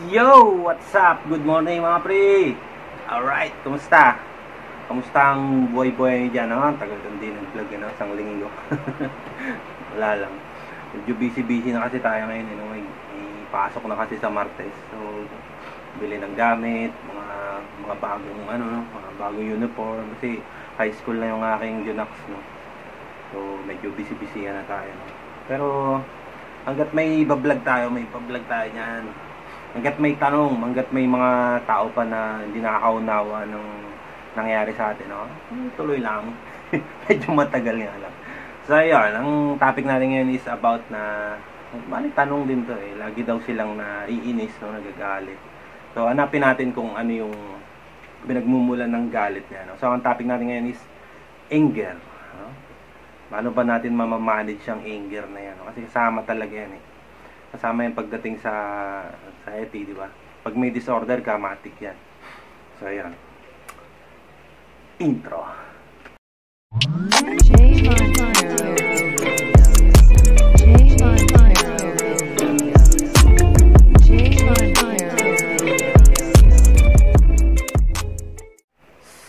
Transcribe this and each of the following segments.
Yo! What's up? Good morning mga pre! Alright, kumusta? Kumusta ang buhay-buhay dyan? Tagal kang din ng vlog, isang linggo. Wala lang. Medyo busy-busy na kasi tayo ngayon. May pasok na kasi sa Martes. So, bili ng gamit, mga bagong, mga bagong uniform. Kasi high school na yung aking Junax, no? So, medyo busy-busy na tayo, no? Pero, hanggat may bablog tayo niyan. Hanggat may tanong, hanggat may mga tao pa na hindi nakakaunawa ng nangyari sa atin, no? Tuloy lang. Medyo matagal nga lang. So, ayun, ang topic natin ngayon is about na, bali tanong din to eh. Lagi daw silang naiinis, no? Nagagalit. So, hanapin natin kung ano yung pinagmumulan ng galit niya, no? So, ang topic natin ngayon is anger, no? Paano ba natin mamamanage yung anger na yan, no? Kasi kasama talaga yan eh. Kasama yung pagdating sa society, di ba? Pag may disorder ka, matik yan. So, ayan. Intro.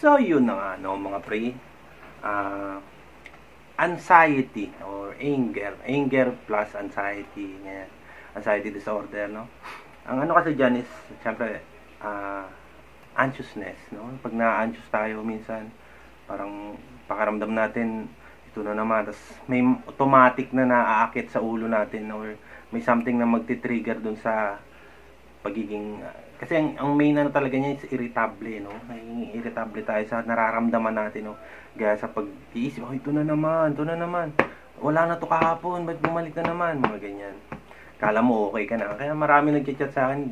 So, yun na nga, no, mga pre. Anxiety or anger. Anger plus anxiety. Yan. Anxiety disorder, no? Ang ano kasi dyan is, syempre, anxiousness, no? Pag na-anxious tayo, minsan, parang pakaramdam natin, ito na naman, tapos may automatic na naaakit sa ulo natin, or may something na magti-trigger dun sa pagiging, kasi ang main ano talaga niya is irritable, no? Naging irritable tayo sa nararamdaman natin, no? Gaya sa pag-iisip, oh, ito na naman, wala na to kahapon, ba't bumalik na naman, mga ganyan. Kala mo okay ka na. Kaya marami nag-chat sa akin,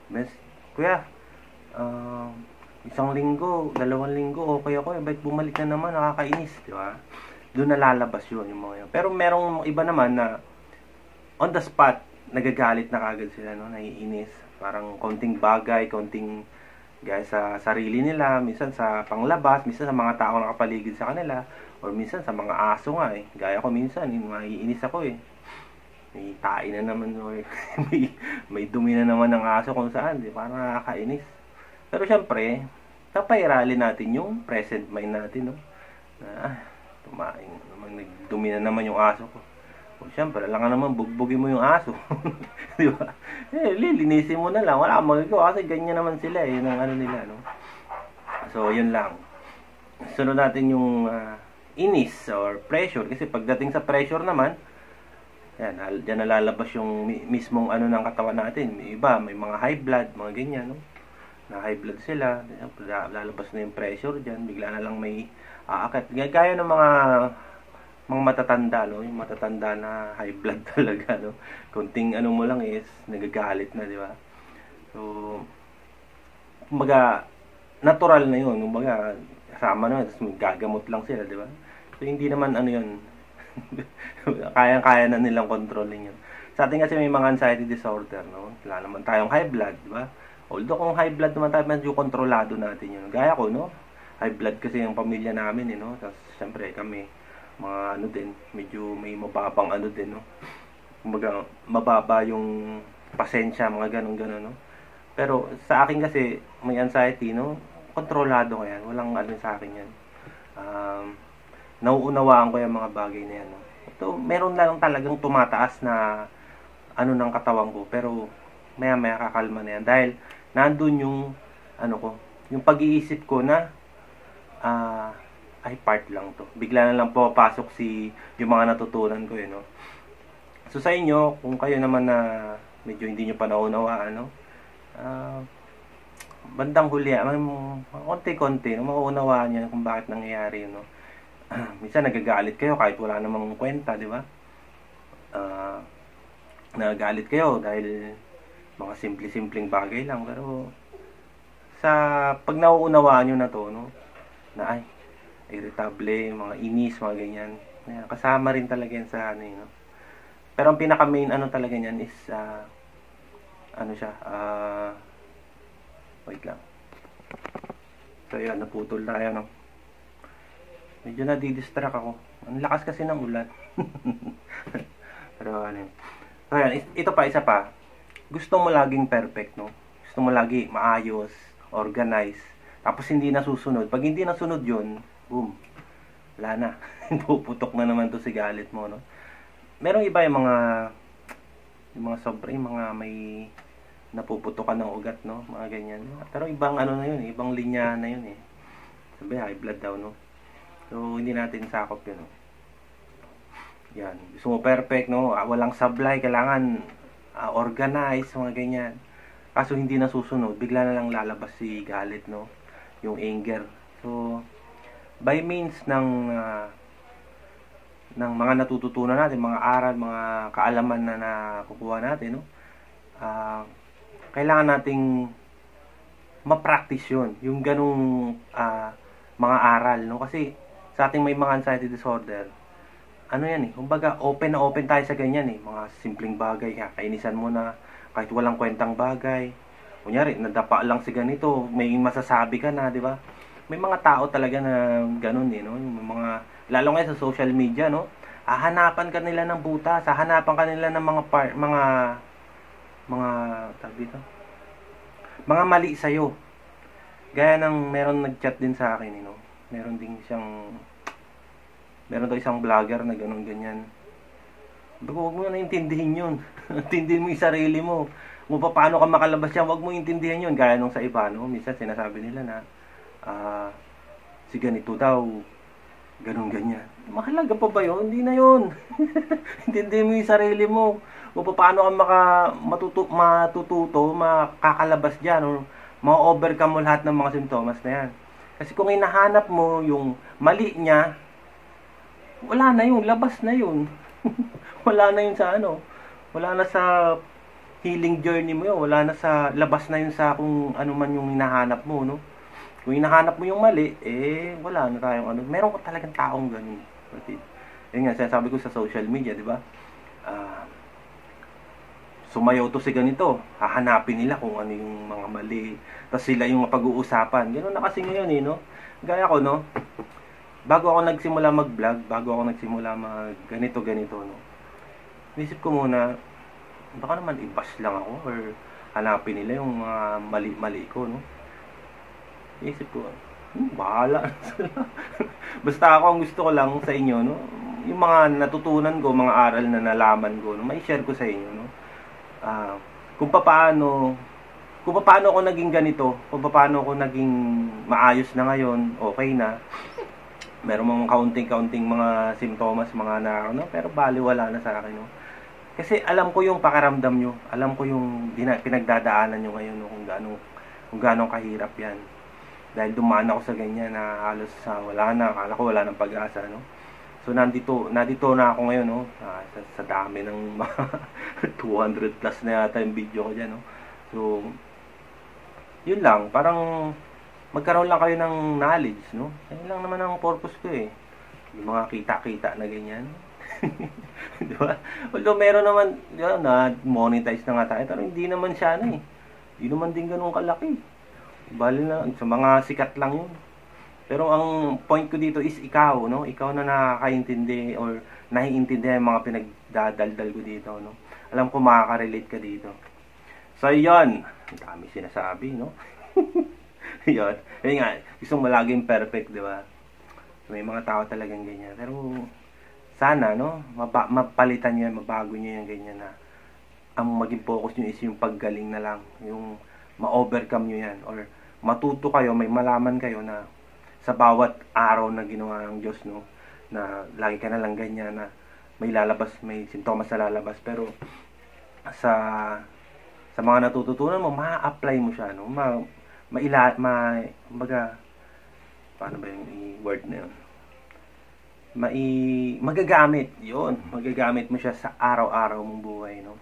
Bes, kuya, isang linggo, 2 linggo, okay ako, ba't bumalik na naman, nakakainis, di ba? Doon nalalabas yun, yung mga yun. Pero merong iba naman na, on the spot, nagagalit na kagad sila, no? Naiinis. Parang konting bagay, konting gaya sa sarili nila, minsan sa panglabas, minsan sa mga tao nakapaligid sa kanila, or minsan sa mga aso nga eh. Gaya ko minsan, maiinis ako eh. May tae na naman, or may dumi na naman ng aso kung saan, di? Parang nakakainis. Pero syempre, napairali natin yung present mind natin, no? Na, tumain naman, nagdumi na naman yung aso ko. O syempre, lang naman, bugbugin mo yung aso. Di ba? Lilinisin mo na lang. Wala kang magagawa kasi ganyan naman sila eh, ng ano nila, no? So, yun lang. Sunod natin yung inis or pressure. Kasi pagdating sa pressure naman, yan, dyan nalalabas yung mismong ano ng katawan natin. May iba, may mga high blood, mga ganyan, no? Na high blood sila. Lalabas na yung pressure dyan. Bigla na lang may aakat. Gaya ng mga matatanda, no? Yung matatanda na high blood talaga, no? Kunting ano mo lang is nagagalit na, di ba? So, kumbaga, natural na yun. Kumbaga, kasama na, tapos gagamot lang sila, di ba? So, hindi naman ano yun. Kaya-kaya na nilang kontrolin yun. Sa atin kasi may mga anxiety disorder, no? Wala naman tayong high blood, di ba? Although kung high blood naman tayo, medyo kontrolado natin yun. Gaya ko, no? High blood kasi yung pamilya namin, no? Tapos, syempre, kami, mga ano din, medyo may mababang ano din, no? Kumbaga, mababa yung pasensya, mga ganun-ganun, no? Pero, sa akin kasi, may anxiety, no? Kontrolado ko yan. Walang ano sa akin yan. Nauunawaan ko yung mga bagay na yan, no? Ito, meron lang talagang tumataas na ano ng katawan ko, pero maya-maya kakalma na yan. Dahil, nandun yung, ano ko, yung pag-iisip ko na, ay part lang to. Bigla na lang papasok yung mga natutunan ko, no? So, sa inyo, kung kayo naman na medyo hindi nyo pa naunawaan, no? Bandang huli, konti-konti, no? Mauunawaan nyo kung bakit nangyayari, no? Minsan nagagalit kayo kahit wala namang kwenta, di ba? Nagagalit kayo dahil mga simple-simpleng bagay lang. Pero pag nauunawaan nyo na to, no? Na ay, irritable, mga inis, mga ganyan. Kasama rin talaga yan sa ano, no? Pero ang pinaka-main ano talaga niyan is ano siya, wait lang. So yun, naputol tayo, no? Medyo nadidistract ako. Ang lakas kasi ng ulan. Pero ano yun. So yan, ito pa, isa pa. gusto mo laging perfect, no? Gusto mo lagi maayos, organized, tapos hindi nasusunod. Pag hindi nasunod yun, boom, wala na. Puputok na naman to si galit mo, no? Merong iba yung mga sobre, yung mga may napuputokan ng ugat, no? Mga ganyan. Pero ibang ano na yun, ibang linya na yun, eh. Sabi, high blood daw, no? So, hindi natin sakop yun, no? Yan. Gusto mo perfect, no? Walang sablay, kailangan organized, mga ganyan. Kaso hindi nasusunod, bigla na lang lalabas si galit, no? Yung anger. So, by means ng mga natututunan natin, mga aral, mga kaalaman na nakukuha natin, no? Kailangan nating ma-practice yun, yung ganung mga aral, no? Kasi sa ating may mga anxiety disorder, ano yan eh, kumbaga open na open tayo sa ganyan eh, mga simpleng bagay, kainisan mo na, kahit walang kwentang bagay. Kunyari, nadapa lang si ganito, may masasabi ka na, di ba? May mga tao talaga na ganun eh, no? Yung mga, lalo ngayon sa social media, no? Hahanapan ka nila ng butas, hahanapan ka nila ng tawag dito, mga mali sa'yo. Gaya ng meron nag-chat din sa akin, you know? Meron daw isang vlogger na ganun ganyan. Huwag mo na intindihin yun. Intindihin mo yung sarili mo. Kung paano ka makalabas yan, huwag mo intindihin yun. Gaya nung sa iba, no? Minsan sinasabi nila na si ganito daw, ganun ganyan. Mahalaga pa ba yun? Hindi na yun. Intindihin mo yung sarili mo. Kung paano ka matututo, makakalabas dyan, or ma-overcome mo lahat ng mga simptomas na yan. Kasi kung hinahanap mo yung mali niya, wala na yun, labas na yun. Wala na yun sa ano, wala na sa healing journey mo yun, wala na sa, labas na yun sa kung ano man yung hinahanap mo, no? Kung hinahanap mo yung mali, eh, wala na tayong ano, meron ko talagang taong ganun. Yun nga, sinasabi ko sa social media, di ba? Sumayaw to si ganito, hahanapin nila kung ano yung mga mali, tapos sila yung mapag-uusapan. Ganoon na kasi ngayon eh, no? Gaya ko, no? Bago ako nagsimula mag-vlog, bago ako nagsimula mag ganito, no? Isip ko muna, baka naman i-bash lang ako or hanapin nila yung mga mali-mali ko, no? Isip ko, bahala na sila. Basta ako, ang gusto ko lang sa inyo, no? Yung mga natutunan ko, mga aral na nalaman ko, no? May share ko sa inyo, no? Kung paano ako naging ganito, kung paano ako naging maayos na ngayon, okay na. Meron mga kaunting mga simptomas, mga no? Pero baliwala na sa akin, no? Kasi alam ko yung pakaramdam nyo, alam ko yung pinagdadaanan nyo ngayon, no? Kung gaano kahirap yan. Dahil dumaan ako sa ganyan na halos wala na, akala ko wala ng pag-asa, no? So nandito na ako ngayon, no? Sa dami ng 200 plus na yata yung video ko dyan, no? So yun lang, parang magkaroon lang kayo ng knowledge, no? Yan lang naman ang purpose ko eh. Yung mga kita-kita na ganyan. Di ba? Although meron naman, yun, na monetize na nga tayo, pero hindi naman siya eh. Hindi naman din ganun kalaki. Bali na, sa mga sikat lang yun. Pero ang point ko dito is ikaw, no? Ikaw na nakakaintindi or naiintindihan yung mga pinagdadaldal ko dito, no? Alam ko makaka-relate ka dito. So, yun. Ang dami sinasabi, no? Yun. Yun nga, gusto mo laging perfect, di ba? May mga tao talagang ganyan. Pero, sana, no? Mapalitan nyo yan, mabago nyo yan, ganyan na. Ang maging focus nyo is yung paggaling na lang. Yung ma-overcome nyo yan. Or matuto kayo, may malaman kayo na sa bawat araw na ginawa ng Diyos, no? Na lagi ka na lang ganyan, na may lalabas, may sintomas na lalabas. Pero, sa mga natututunan mo, ma-apply mo siya, no? Kumbaga, paano ba yung word na yun? Magagamit mo siya sa araw-araw mong buhay, no?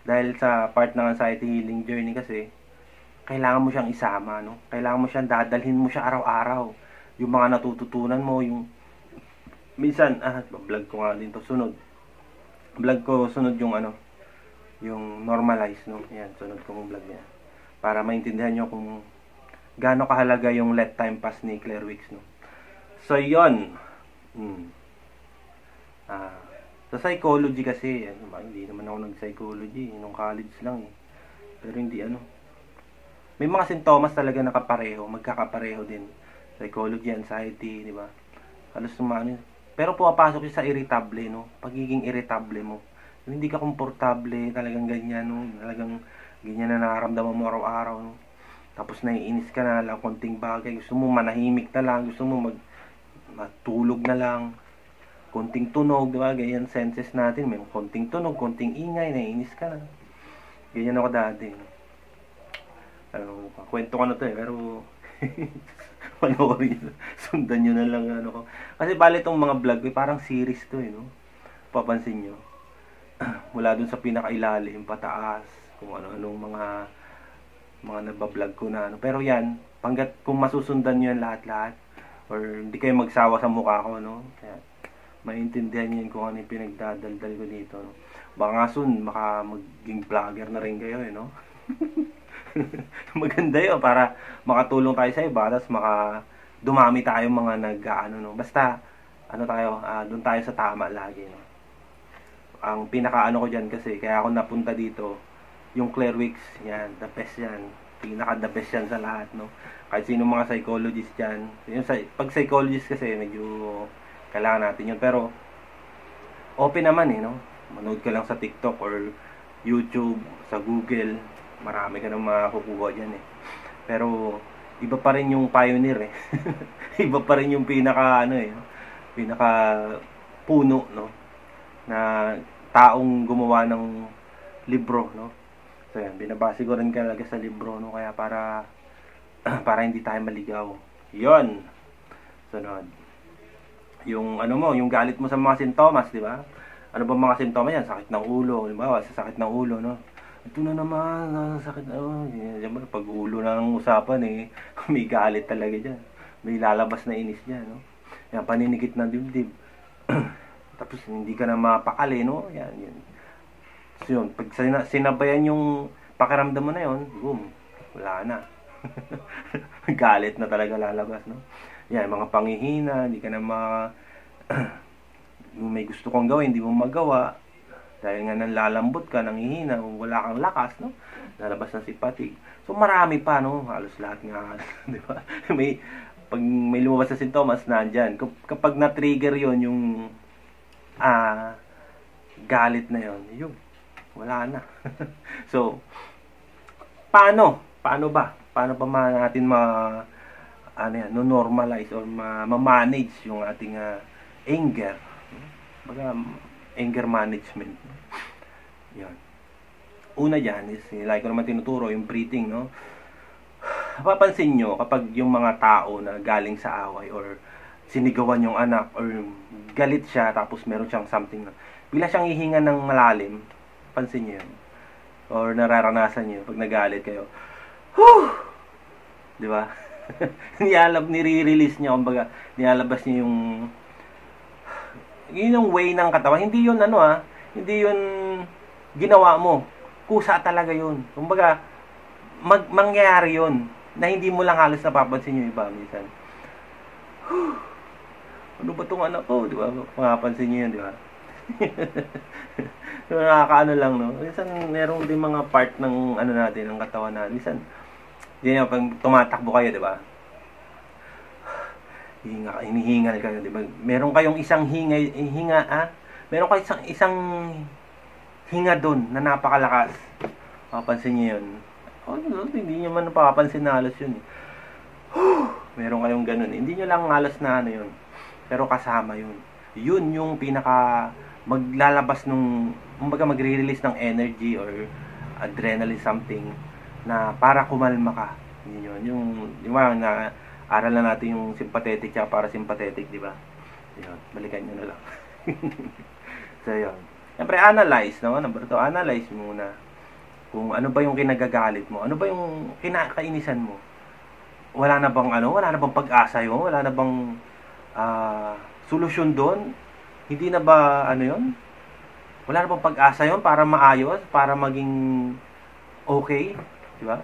Dahil sa part ng anxiety healing journey kasi, kailangan mo siyang isama, no? Kailangan mo siyang dadalhin mo siya araw-araw. Yung mga natututunan mo, yung minsan, vlog ko nga din to, sunod yung yung normalize, no? Yan, sunod kong vlog niya. Para maintindihan nyo kung gaano kahalaga yung Let Time Pass ni Claire Wicks, no? So, yun. Sa psychology kasi, hindi naman ako nag-psychology. Nung college lang, eh. Pero hindi ano. May mga sintomas talaga nakapareho, magkakapareho din. Psychology, anxiety, di ba? Halos ano. Pero pumapasok siya sa irritable, no? Pagiging irritable mo. Yung hindi ka komportable, talagang ganyan, no? Talagang ganyan na nararamdaman mo araw-araw, no? Tapos naiinis ka na lang, konting bagay. Gusto mo manahimik na lang, gusto mo matulog na lang. Konting tunog, di ba? Ganyan senses natin. May konting tunog, konting ingay, naiinis ka na. Ganyan ako dati, no? Kwento ko na to pero panoorin nyo. Sundan nyo na lang ano ko. Kasi bali itong mga vlog, parang series to no? Papansin nyo. Mula dun sa pinakailalim, pataas, kung ano-anong mga nabablog ko na ano. Pero yan, kung masusundan nyo yan lahat-lahat, or hindi kayo magsawa sa mukha ko, no? Kaya, maintindihan nyo yun kung ano yung pinagdadaldal ko dito, no? Baka soon, maging vlogger na rin kayo, no? Maganda yun para makatulong tayo sa iba, tapos dumami tayo mga no. Basta doon tayo sa tama lagi, no. Ang pinaka ko diyan kasi kaya ako napunta dito, yung Clearwix, yan, the best yan. Pinaka the best yan sa lahat, no. Kahit sino mga psychologist diyan. Pag psychologist kasi medyo kailangan natin yun, pero open naman no. Manood ka lang sa TikTok or YouTube, sa Google, marami ka nang makukuha dyan Pero iba pa rin yung pioneer Iba pa rin yung pinaka pinaka puno, no, na taong gumawa ng libro, no. So yan, binabase ko rin talaga sa libro, no, kaya para para hindi tayo maligaw. Yon. Sunod. Yung yung galit mo sa mga sintomas, di ba? Ano ba mga sintomas yan? Sakit ng ulo, halimbawa, sa sakit ng ulo, no. Ito na naman, sakit na. Pag ulo na ng usapan may galit talaga dyan. May lalabas na inis dyan, no. Yan, paninikit ng dibdib. Tapos hindi ka na mapakali, no. Yan, yun. So yun, pag sinabayan yung pakiramdam mo na yun, boom, wala na. Galit na talaga lalabas, no. Yan, mga panghihina, hindi ka na may gusto kong gawin, hindi mo magawa. Dahil nga nanlalambot ka, nanghihina, wala kang lakas, no? Lalabas na si fatigue. So marami pa, no? Halos lahat nga, di ba? Pag may lumabas na sintomas, nandyan. Kapag na-trigger yon yung galit na yun, wala na. So, paano ba? Paano ba natin no-normalize or ma-manage yung ating anger? Baga, anger management. Yan. Una dyan is, like ko naman tinuturo, yung breathing, no? Papansin nyo, kapag yung mga tao na galing sa away or sinigawan yung anak or galit siya tapos meron siyang something na bigla siyang hihinga ng malalim, pansin nyo yun. Or nararanasan nyo pag nagalit kayo. Whew! Di ba? Nire-release niya, kumbaga, nilalabas niya yung way ng katawan. Hindi yun hindi yun ginawa mo. Kusa talaga yun. Kumbaga, mangyayari yun na hindi mo lang halos napapansin yung iba minsan. Ano ba tong anak ko? Di ba? Mapapansin nyo yun, di ba? So, nakakaano lang, no? Minsan, meron din mga part ng natin, ng katawan natin. Minsan, yun pag tumatakbo kayo, di ba? Hinihingal kayo, di ba? Meron kayong isang meron kayong isang hinga doon na napakalakas. Mapapansin niyo yun. Hindi niyo man napapansin na halos yun. Meron kayong ganun. Hindi niyo lang halos na yun. Pero kasama yun. Yun yung pinaka maglalabas kumbaga magre-release ng energy or adrenaline something na para kumalma ka. Yun. Yung na aral na natin yung sympathetic at parasympathetic, di ba? Yun, balikan nyo na lang. So, yun. Siyempre, analyze, no? Number 2, analyze muna. Kung ano ba yung kinagagalit mo, ano ba yung kinakainisan mo. Wala na bang pag-asa yun? Wala na bang solusyon doon? Hindi na ba, yun? Wala na bang pag-asa yun para maayos, para maging okay? Di ba?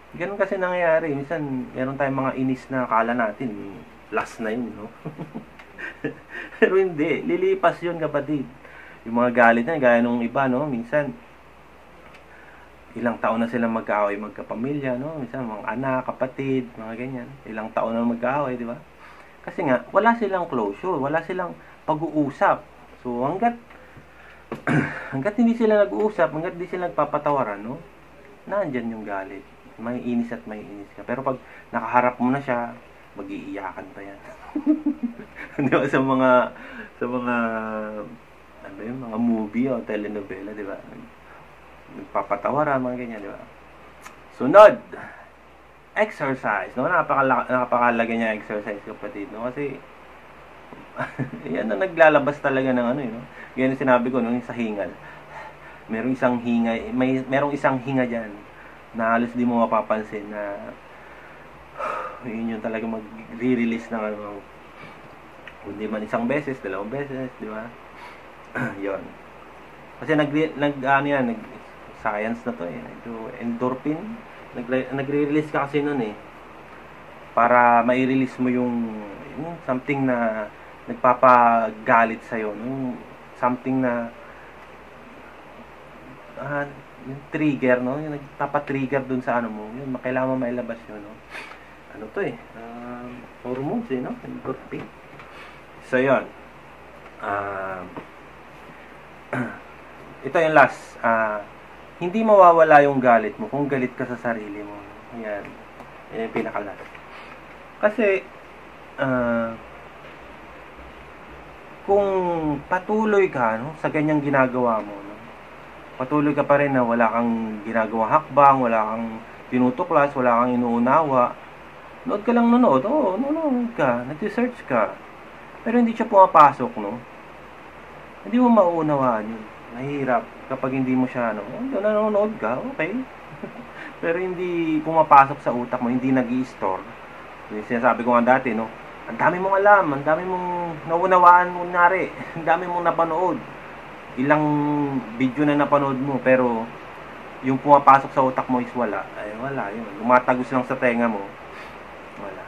Ganun kasi nangyayari. Minsan, meron tayong mga inis na akala natin, last na yun, no? Pero hindi. Lilipas yun, kapatid. Yung mga galit na, gaya nung iba, no? Minsan, ilang taon na silang magkaaway, magkapamilya, no? Minsan mga anak, kapatid, mga ganyan. Ilang taon na magkaaway, di ba? Kasi nga, wala silang closure, wala silang pag-uusap. So, hanggat hindi sila nag-uusap, hanggat hindi sila nagpapatawaran, no? Nandyan yung galit. May inis at may inis ka. Pero pag nakaharap mo na siya, mag-iiyakan pa yan. Di ba? Sa mga, ano yun, mga movie o telenovela, di ba? Nagpapatawaran, mga ganyan, di ba? Sunod, exercise, no? Napakalaga niya exercise, kapatid, no? Kasi, yan na naglalabas talaga ng ano, no? Ganyan sinabi ko, no? Yung sa hingal. Merong isang hinga dyan na halos di mo mapapansin na yun yung talaga mag-re-release ng ano, hindi man isang beses, dalawang beses, di ba? Yon. Kasi science na to eh. Ito, endorphin. Nagre-release ka kasi nun eh. Para mai-release mo yung something na nagpapagalit sa'yo. No? Something na yung trigger, no? Yung nagpapa-trigger dun sa ano mo. Yun, kailangan mo mailabas yun, no? Ano to eh? Hormones eh, no? Endorphin. So, yun. Ito yung last. Hindi mawawala yung galit mo kung galit ka sa sarili mo. Ayan. Yan yung pinaka-last. Kasi, kung patuloy ka, no, sa ganyang ginagawa mo, no, patuloy ka pa rin na wala kang ginagawa hakbang, wala kang tinutuklas, wala kang inuunawa, nood ka lang nanood. Oo, nanood ka. Nag-search ka. Pero hindi siya pumapasok, no? Hindi mo mauunawaan yun. Mahirap kapag hindi mo siya, nanonood ka, okay. Pero hindi pumapasok sa utak mo, hindi nag-i-store. Yung sinasabi ko nga dati, no? Ang dami mong alam, ang dami mong naunawaan mo nari, ang dami mong napanood. Ilang video na napanood mo, pero yung pumapasok sa utak mo is wala. Ay, wala yun. Lumatagos lang sa tenga mo. Wala.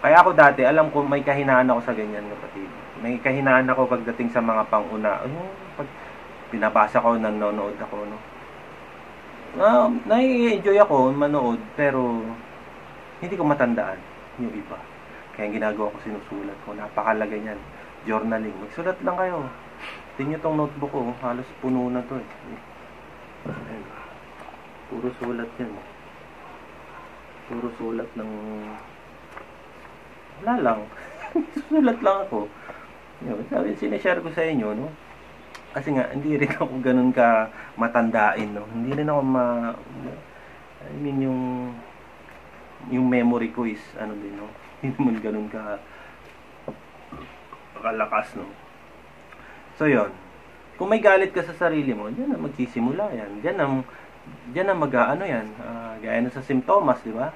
Kaya ako dati, alam ko may kahinaan ako sa ganyan, kapatid. May kahinaan ako pagdating sa mga pang-una. Pag pinabasa ko, nanonood ako, no? Nai-enjoy ako manood, pero hindi ko matandaan yung iba. Kaya ginagawa ko, sinusulat ko. Napakalaga niyan. Journaling. Magsulat lang kayo. Tingnan nyo tong notebook ko. Halos puno na to eh. Ayan. Puro sulat yan. Puro sulat ng... Wala lang. Susulat lang ako. Sabi, sinashare ko sa inyo, no? Kasi nga, hindi rin ako ganun ka matandain, no? Hindi rin ako I mean, yung memory ko is, ano din, no? Hindi naman ganun ka kalakas, no? So, yon. Kung may galit ka sa sarili mo, diyan na magsisimula yan. Diyan na mag-ano yan. Gaya na sa simptomas, di ba?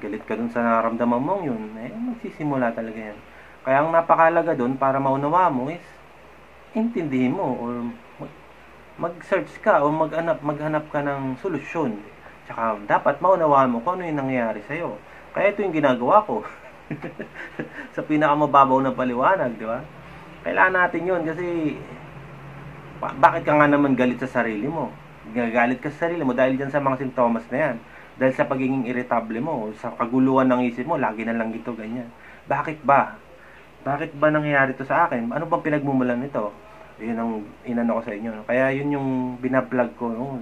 Galit ka dun sa naramdaman mong yun. Magsisimula talaga yan. Kaya ang napakalaga dun, para maunawa mo is, intindihin mo or mag-search ka o maghanap ka ng solusyon. Tsaka dapat maunawaan mo kung ano yung nangyayari sa'yo. Kaya ito yung ginagawa ko. Sa pinakamababaw na paliwanag, di ba? Kailangan natin yun kasi bakit ka nga naman galit sa sarili mo? Gagalit ka sa sarili mo dahil dyan sa mga simptomas na yan. Dahil sa pagiging irritable mo, sa kaguluhan ng isip mo, lagi na lang ito, ganyan. Bakit ba? Bakit ba nangyayari ito sa akin? Ano bang pinagmumulan nito? Yun ang inano ko sa inyo. Kaya yun yung binablog ko. No?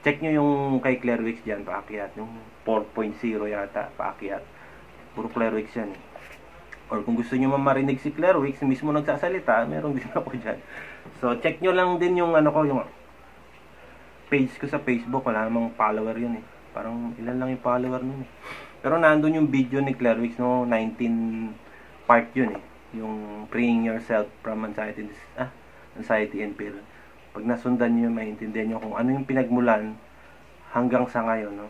Check nyo yung kay Claire Wicks dyan, paakyat. Yung 4.0 yata, paakyat. Puro Claire Wicks yan. Or kung gusto nyo marinig si Claire Wicks, mismo nagsasalita, meron din ako dyan. So, check nyo lang din yung ano ko, yung page ko sa Facebook. Wala namang follower yun eh. Parang ilan lang yung follower nun eh. Pero nandun yung video ni Claire Wicks, no? 19 part yun eh. Yung freeing yourself from anxiety and fear. Pag nasundan nyo, maintindihan nyo kung ano yung pinagmulan hanggang sa ngayon, no?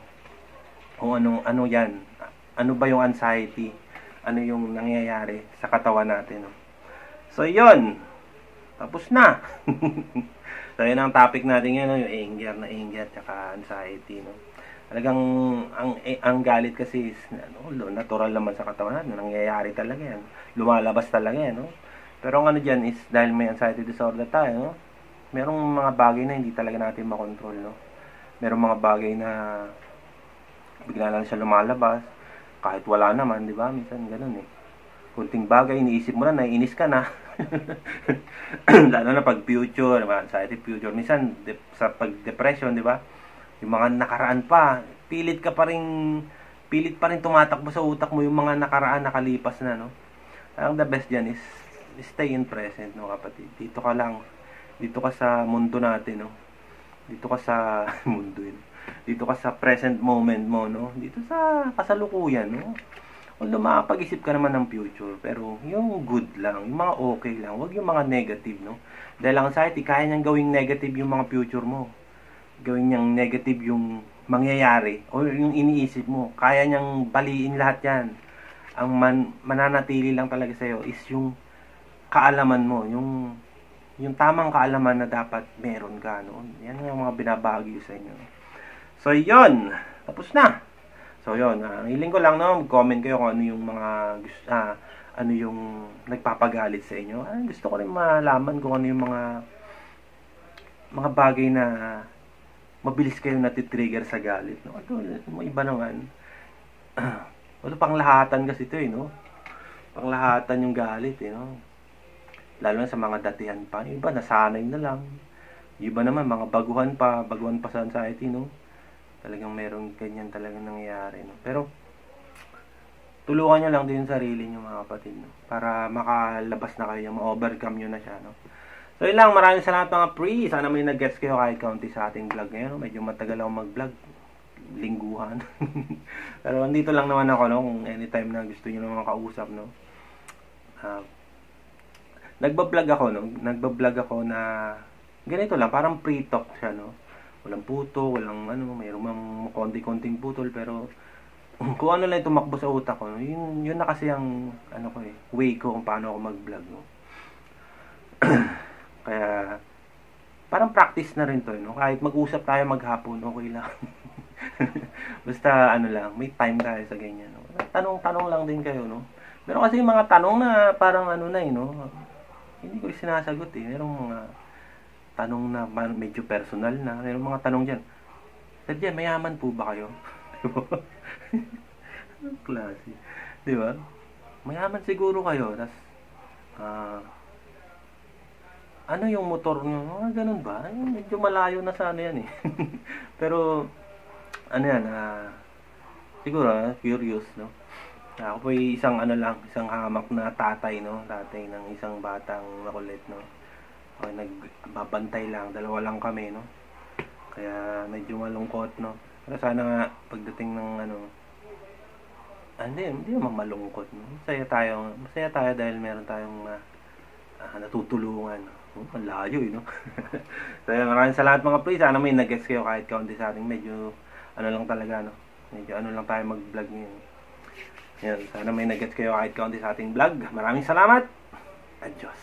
Kung ano yan. Ano ba yung anxiety? Ano yung nangyayari sa katawan natin, no? So, yun. Tapos na. So, yun ang topic natin ngayon, no? Yung anger, tsaka anxiety, no? Talagang, ang galit kasi is, natural naman sa katawan natin. Nangyayari talaga yan. Lumalabas talaga yan, no? Pero ang ano dyan is, dahil may anxiety disorder tayo, no? Merong mga bagay na hindi talaga natin makontrol, no? Merong mga bagay na bigla lang siya lumalabas kahit wala naman, di ba? Minsan ganun eh. Kunting bagay, iniisip mo na, naiinis ka na. Lalo na pag future, anxiety future. Minsan, sa pag-depression, di ba? Yung mga nakaraan pa, pilit pa rin tumatakbo sa utak mo yung mga nakaraan, nakalipas na, no? Ang the best dyan is stay in present, no, kapatid. Dito ka lang. Dito ka sa mundo natin, no? Dito ka sa mundo yun. Dito ka sa present moment mo, no? Dito sa kasalukuyan, no? Although makapag-isip ka naman ng future, pero yung good lang, yung mga okay lang, wag yung mga negative, no? Dahil ang anxiety, kaya niyang gawing negative yung mga future mo. Gawin niyang negative yung mangyayari o yung iniisip mo. Kaya niyang baliin lahat yan. Ang mananatili lang talaga sa'yo is yung kaalaman mo, yung tamang kaalaman na dapat meron ka, no? Yan yung mga binabahagi sa inyo. So, yun. Tapos na. So, yun. Hiling ko lang, no? Mag-comment kayo kung ano yung mga ano yung nagpapagalit sa inyo. Gusto ko rin malaman kung ano yung mga bagay na mabilis kayo natitrigger sa galit, no? Ito, iba naman. Ito, panglahatan kasi ito, no? Panglahatan yung galit, no? Lalo na sa mga datihan pa. Yung iba, nasanay na lang. Yung iba naman, mga baguhan pa sa anxiety, no? Talagang merong ganyan talagang nangyayari, no? Pero, tulungan nyo lang din yung sarili nyo, mga kapatid, no? Para makalabas na kayo, ma-overcome nyo na siya, no? So, yun lang. Maraming salamat mga pre. Sana may nag-guess kayo kahit kaunti sa ating vlog ngayon, no? Medyo matagal ako mag-vlog. Lingguhan. Pero, andito lang naman ako, no? Kung anytime na gusto nyo naman kausap, no? Nagbablog ako na ganito lang, parang pre-talk siya, no? Walang puto, walang ano, mayroong mang konti-konting putol, pero kung ano lang tumakbo sa utak ko, no? Yun na kasi ang ano ko eh, way ko kung paano ako mag-vlog, no? Kaya parang practice na rin to, no? Kahit mag-usap tayo maghapon, okay lang. Basta ano lang, may time tayo sa ganyan, no? Tanong-tanong lang din kayo, no? Pero kasi yung mga tanong na parang ano na eh, no? Hindi ko sinasagot eh. Merong mga tanong na medyo personal na. Merong mga tanong dyan. Sir Jen, mayaman po ba kayo? Anong klase? Di ba? Mayaman siguro kayo. Tapos, ano yung motor nyo? Ganun ba? Medyo malayo na sa ano yan eh. Pero, ano yan, siguro, curious, no? Ako po isang isang hamak na tatay, no? Tatay ng isang batang makulit, no? Okay, nagbabantay lang, dalawa lang kami, no? Kaya medyo malungkot, no? Pero sana nga pagdating ng hindi naman malungkot, no? Masaya tayo dahil meron tayong natutulungan. Ang layo, no? So, maraming salamat mga pre. Sana may nag-guess kayo kahit kaunti sa ating medyo lang talaga, no? Medyo lang tayo mag-vlog ngayon. Yan, sana may nag-gets kayo kahit kaunti sa ating vlog. Maraming salamat. Adios.